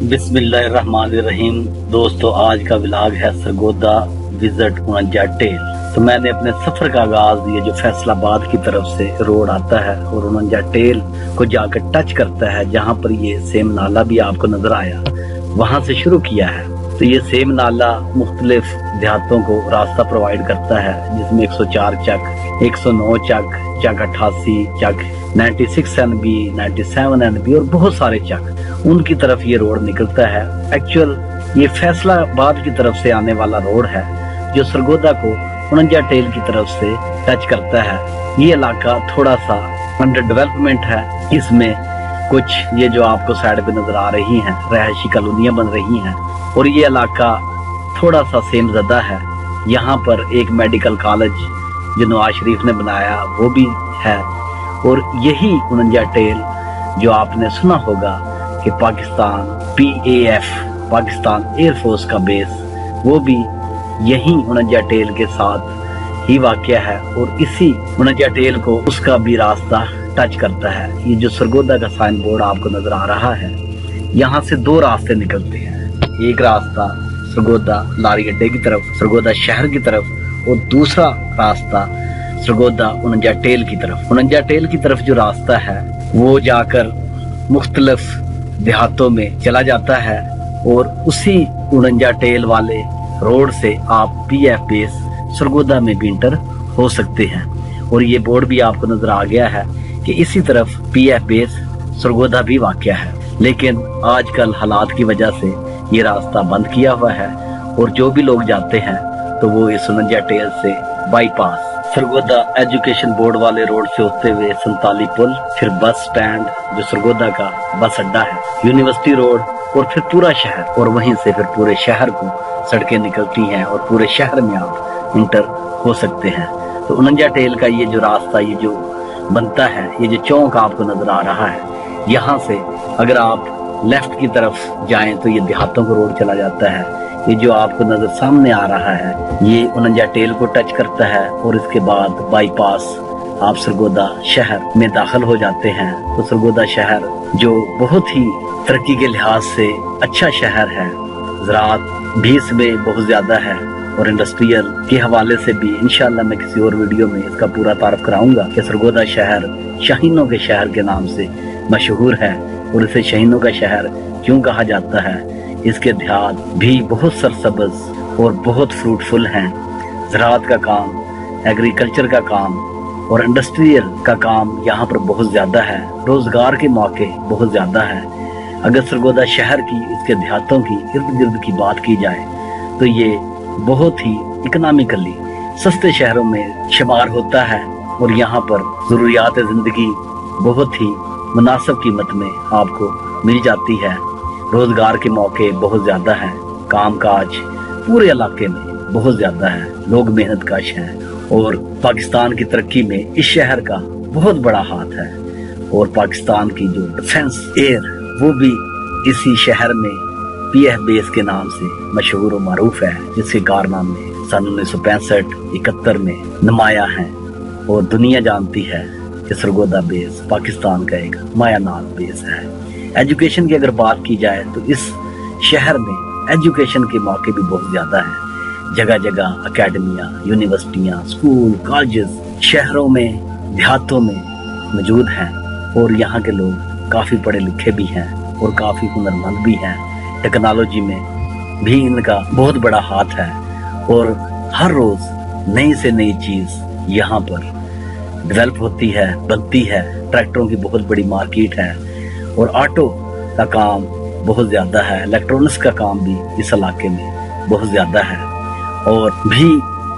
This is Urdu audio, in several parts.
بسم اللہ الرحمن الرحیم۔ دوستو، آج کا ولاگ ہے سرگودا وزٹ 49 ٹیل۔ تو میں نے اپنے سفر کا آغاز یہ جو فیصل آباد کی طرف سے روڈ آتا ہے اور 49 ٹیل کو جا کر ٹچ کرتا ہے، جہاں پر یہ سیم نالا بھی آپ کو نظر آیا، وہاں سے شروع کیا ہے۔ تو یہ سیم نالا مختلف دیہاتوں کو راستہ پرووائڈ کرتا ہے، جس میں 104 چک، 109 چک، چک 88 چک، 96 NB، 97 NB اور بہت سارے چک، ان کی طرف یہ روڈ نکلتا ہے۔ ایکچوئل یہ فیصلہ آباد کی طرف سے آنے والا روڈ ہے جو سرگودا کو 49 ٹیل کی طرف سے ٹچ کرتا ہے۔ یہ علاقہ تھوڑا سا انڈر ڈیولپمنٹ ہے، اس میں کچھ یہ جو آپ کو سائڈ پہ نظر آ رہی ہیں رہائشی کالونیاں بن رہی ہیں، اور یہ علاقہ تھوڑا سا سیم زدہ ہے۔ یہاں پر ایک میڈیکل کالج جو نواز شریف نے بنایا وہ بھی ہے، اور یہی 49 ٹیل جو آپ نے سنا ہوگا کہ Pakistan PAF Pakistan air force کا بیس، وہ بھی یہی 49 ٹیل کے ساتھ ہی واقع ہے، اور اسی 49 ٹیل کو اس کا بھی راستہ ٹچ کرتا ہے۔ یہ جو سرگودا کا سائن بورڈ آپ کو نظر آ رہا ہے، یہاں سے دو راستے نکلتے ہیں۔ ایک راستہ سرگودا لاری اڈے کی طرف، سرگودا شہر کی طرف، اور دوسرا راستہ سرگودا 49 ٹیل کی طرف۔ 49 ٹیل کی طرف جو راستہ ہے وہ جا کر مختلف دیہاتوں میں چلا جاتا ہے، اور اسی 49 ٹیل والے روڈ سے آپ PF بیس سرگودا میں بھی انٹر ہو سکتے ہیں۔ اور یہ بورڈ بھی آپ کو نظر آ گیا ہے کہ اسی طرف PF بیس سرگودا بھی واقع ہے، لیکن آج کل حالات کی وجہ سے یہ راستہ بند کیا ہوا ہے، اور جو بھی لوگ جاتے ہیں تو وہ اس 49 ٹیل سے by pass Sargodha education board والے روڈ سے ہوتے ہوئے 47 پل، پھر بس سٹینڈ جو سرگودا کا بس اڈا ہے، یونیورسٹی روڈ، اور پھر پورا شہر، اور وہیں سے پھر پورے شہر کو سڑکیں نکلتی ہیں، اور پورے شہر میں آپ انٹر ہو سکتے ہیں۔ تو 49 ٹیل کا یہ جو راستہ یہ جو بنتا ہے، یہ جو چوک آپ کو نظر آ رہا ہے، یہاں سے اگر آپ لیفٹ کی طرف جائیں تو یہ دیہاتوں کو روڈ چلا جاتا ہے۔ یہ جو آپ کو نظر سامنے آ رہا ہے یہ 49 ٹیل کو ٹچ کرتا ہے، اور اس کے بعد بائی پاس آپ سرگودا شہر میں داخل ہو جاتے ہیں۔ تو سرگودا شہر جو بہت ہی ترقی کے لحاظ سے اچھا شہر ہے، زراعت بھی اس میں بہت زیادہ ہے، اور انڈسٹریل کے حوالے سے بھی انشاءاللہ میں کسی اور ویڈیو میں اس کا پورا تعارف کراؤں گا کہ سرگودا شہر شاہینوں کے شہر کے نام سے مشہور ہے، اور اسے شاہینوں کا شہر کیوں کہا جاتا ہے۔ اس کے دیہات بھی بہت سرسبز اور بہت فروٹفل ہیں۔ زراعت کا کام، ایگریکلچر کا کام اور انڈسٹریل کا کام یہاں پر بہت زیادہ ہے، روزگار کے موقع بہت زیادہ ہے۔ اگر سرگودا شہر کی، اس کے دیہاتوں کی ارد گرد کی بات کی جائے تو یہ بہت ہی اکنامیکلی سستے شہروں میں شمار ہوتا ہے، اور یہاں پر ضروریات زندگی بہت ہی مناسب قیمت میں آپ کو مل جاتی ہے۔ روزگار کے موقع بہت زیادہ ہیں، کام کاج پورے علاقے میں بہت زیادہ ہے، لوگ محنت کش ہیں، اور پاکستان کی ترقی میں اس شہر کا بہت بڑا ہاتھ ہے۔ اور پاکستان کی جو ڈیفنس ایئر وہ بھی اسی شہر میں PF بیس کے نام سے مشہور و معروف ہے، جس کے کارنامے سن 1965-71 میں نمایاں ہیں، اور دنیا جانتی ہے کہ سرگودا بیس پاکستان کا ایک مایہ ناز بیس ہے۔ ایجوکیشن کی اگر بات کی جائے تو اس شہر میں ایجوکیشن کے موقع بھی بہت زیادہ ہیں، جگہ جگہ اکیڈمیاں، یونیورسٹیاں، اسکول، کالجز شہروں میں، دیہاتوں میں موجود ہیں، اور یہاں کے لوگ کافی پڑھے لکھے بھی ہیں اور کافی ہنرمند بھی ہیں۔ ٹیکنالوجی میں بھی ان کا بہت بڑا ہاتھ ہے، اور ہر روز نئی سے نئی چیز یہاں پر ڈیولپ ہوتی ہے، بنتی ہے۔ ٹریکٹروں کی بہت بڑی مارکیٹ ہے، اور آٹو کا کام بہت زیادہ ہے، الیکٹرونکس کا کام بھی اس علاقے میں بہت زیادہ ہے، اور بھی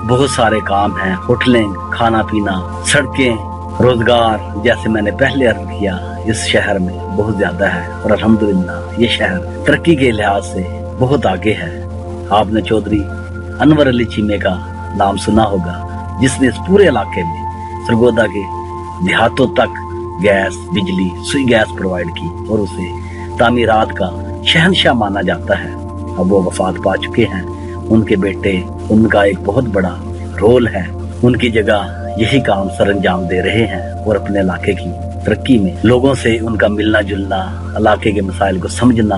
بہت سارے کام ہیں، ہوٹلنگ، کھانا پینا، سڑکیں، روزگار، جیسے میں نے پہلے عرض کیا اس شہر میں بہت زیادہ ہے، اور الحمدللہ یہ شہر ترقی کے لحاظ سے بہت آگے ہے۔ آپ نے چودھری انور علی چیمے کا نام سنا ہوگا، جس نے اس پورے علاقے میں سرگودا کے دیہاتوں تک گیس، بجلی، سوئی گیس پرووائڈ کی، اور اسے تعمیرات کا شہنشاہ مانا جاتا ہے۔ اب وہ وفات پا چکے ہیں، ان کے بیٹے، ان کا ایک بہت بڑا رول ہے، ان کی جگہ یہی کام سر انجام دے رہے ہیں، اور اپنے علاقے کی ترقی میں لوگوں سے ان کا ملنا جلنا، علاقے کے مسائل کو سمجھنا،